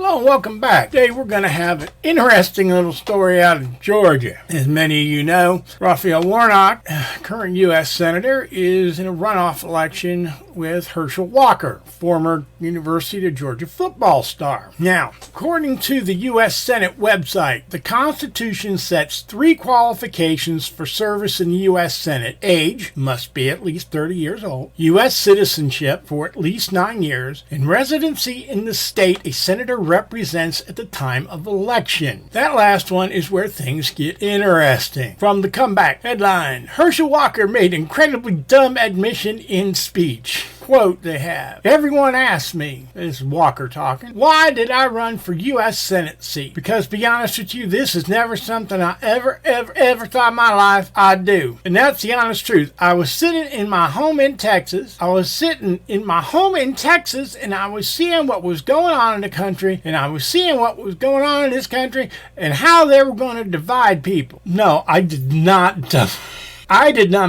Hello and welcome back. Today we're going to have an interesting little story out of Georgia. As many of you know, Raphael Warnock, current U.S. Senator, is in a runoff election with Herschel Walker, former University of Georgia football star. Now, according to the U.S. Senate website, the Constitution sets 3 qualifications for service in the U.S. Senate. Age, must be at least 30 years old, U.S. citizenship for at least 9 years, and residency in the state a senator represents at the time of election. That last one is where things get interesting. From the comeback headline, Herschel Walker made incredibly dumb admission in speech. Quote they have. Everyone asks me, this is Walker talking, why did I run for U.S. Senate seat? Because to be honest with you, this is never something I ever thought in my life I'd do. And that's the honest truth. I was sitting in my home in Texas. and I was seeing what was going on in the country, and I was seeing what was going on in this country, and how they were going to divide people. No, I did not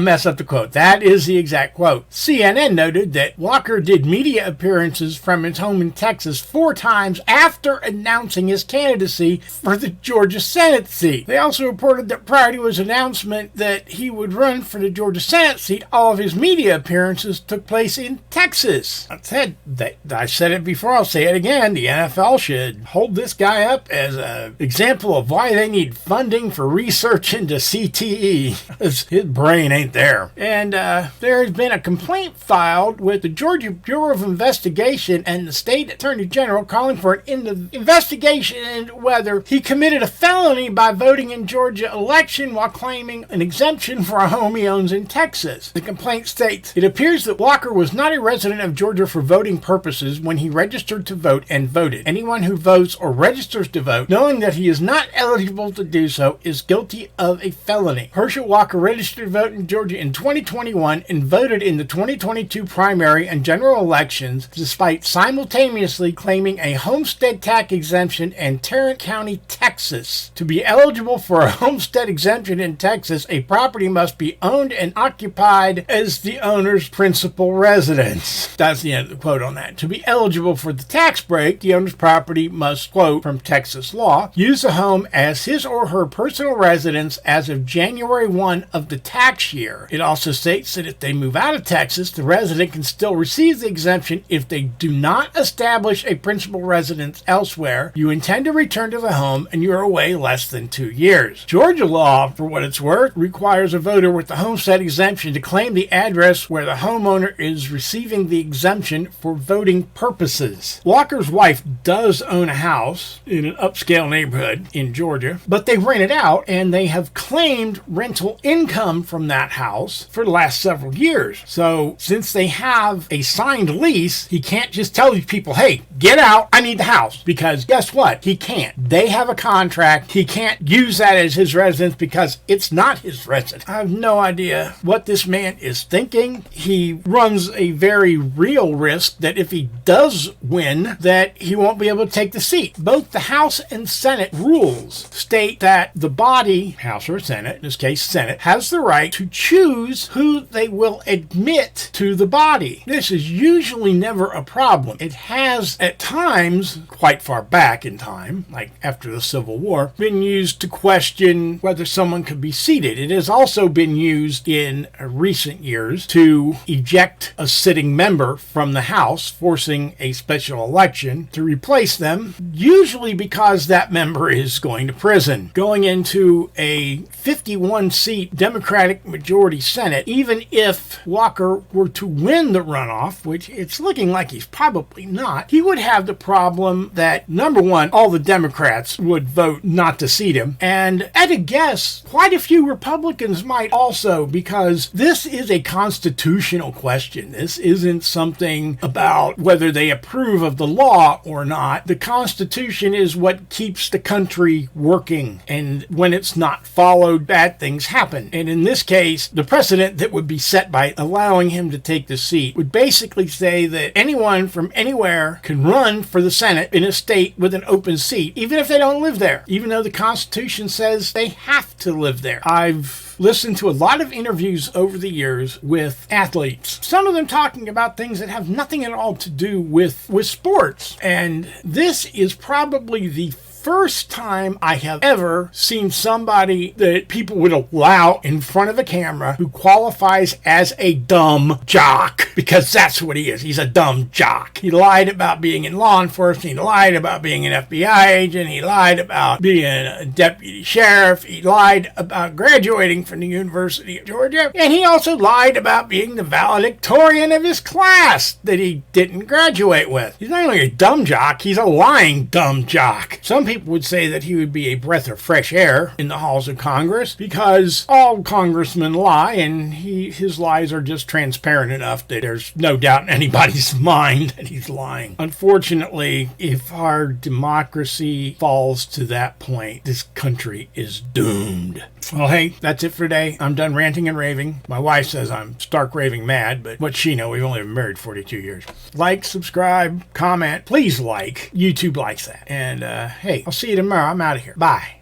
mess up the quote. That is the exact quote. CNN noted that Walker did media appearances from his home in Texas 4 times after announcing his candidacy for the Georgia Senate seat. They also reported that prior to his announcement that he would run for the Georgia Senate seat, all of his media appearances took place in Texas. I said it before, I'll say it again. The NFL should hold this guy up as an example of why they need funding for research into CTE. His brain ain't there. And there has been a complaint filed with the Georgia Bureau of Investigation and the state attorney general calling for an investigation into whether he committed a felony by voting in Georgia election while claiming an exemption for a home he owns in Texas. The complaint states, it appears that Walker was not a resident of Georgia for voting purposes when he registered to vote and voted. Anyone who votes or registers to vote, knowing that he is not eligible to do so, is guilty of a felony. Herschel Walker registered to vote in Georgia in 2021 and voted in the 2022 primary and general elections, despite simultaneously claiming a homestead tax exemption in Tarrant County, Texas. To be eligible for a homestead exemption in Texas, a property must be owned and occupied as the owner's principal residence. That's the end of the quote on that. To be eligible for the tax break, the owner's property must, quote, from Texas law, use the home as his or her personal residence as of January 1 of the tax year. It also states that if they move out of Texas, the resident can still receive the exemption if they do not establish a principal residence elsewhere, you intend to return to the home, and you are away less than 2 years. Georgia law, for what it's worth, requires a voter with the homestead exemption to claim the address where the homeowner is receiving the exemption for voting purposes. Walker's wife does own a house in an upscale neighborhood in Georgia, but they rent it out, and they have claimed rental income from that house for the last several years. So since they have a signed lease, he can't just tell these people, hey, get out, I need the house. Because guess what? He can't. They have a contract. He can't use that as his residence because it's not his residence. I have no idea what this man is thinking. He runs a very real risk that if he does win, that he won't be able to take the seat. Both the House and Senate rules state that the body, House or Senate, in this case Senate, has the right to choose who they will admit to the body. This is usually never a problem. It has at times, quite far back in time, like after the Civil War, been used to question whether someone could be seated. It has also been used in recent years to eject a sitting member from the House, forcing a special election to replace them, usually because that member is going to prison. Going into a 51-seat Democratic majority Senate, even if Walker were to win the runoff, which it's looking like he's probably not, he would have the problem that, number one, all the Democrats would vote not to seat him, and at a guess, quite a few Republicans might also, because this is a constitutional question. This isn't something about whether they approve of the law or not. The Constitution is what keeps the country working, and when it's not followed, bad things happen. And in in this case, the precedent that would be set by allowing him to take the seat would basically say that anyone from anywhere can run for the Senate in a state with an open seat, even if they don't live there, even though the Constitution says they have to live there. I've listened to a lot of interviews over the years with athletes, some of them talking about things that have nothing at all to do with sports. And this is probably the first time I have ever seen somebody that people would allow in front of a camera who qualifies as a dumb jock, because that's what he is. He's a dumb jock. He lied about being in law enforcement. He lied about being an FBI agent. He lied about being a deputy sheriff. He lied about graduating from the University of Georgia. And he also lied about being the valedictorian of his class that he didn't graduate with. He's not only a dumb jock, he's a lying dumb jock. Some people would say that he would be a breath of fresh air in the halls of Congress, because all congressmen lie, and his lies are just transparent enough that there's no doubt in anybody's mind that he's lying. Unfortunately, if our democracy falls to that point, this country is doomed. Well, hey, that's it for today. I'm done ranting and raving. My wife says I'm stark raving mad, but what's she know? We've only been married 42 years. Like, subscribe, comment. Please like. YouTube likes that. And hey, I'll see you tomorrow. I'm out of here. Bye.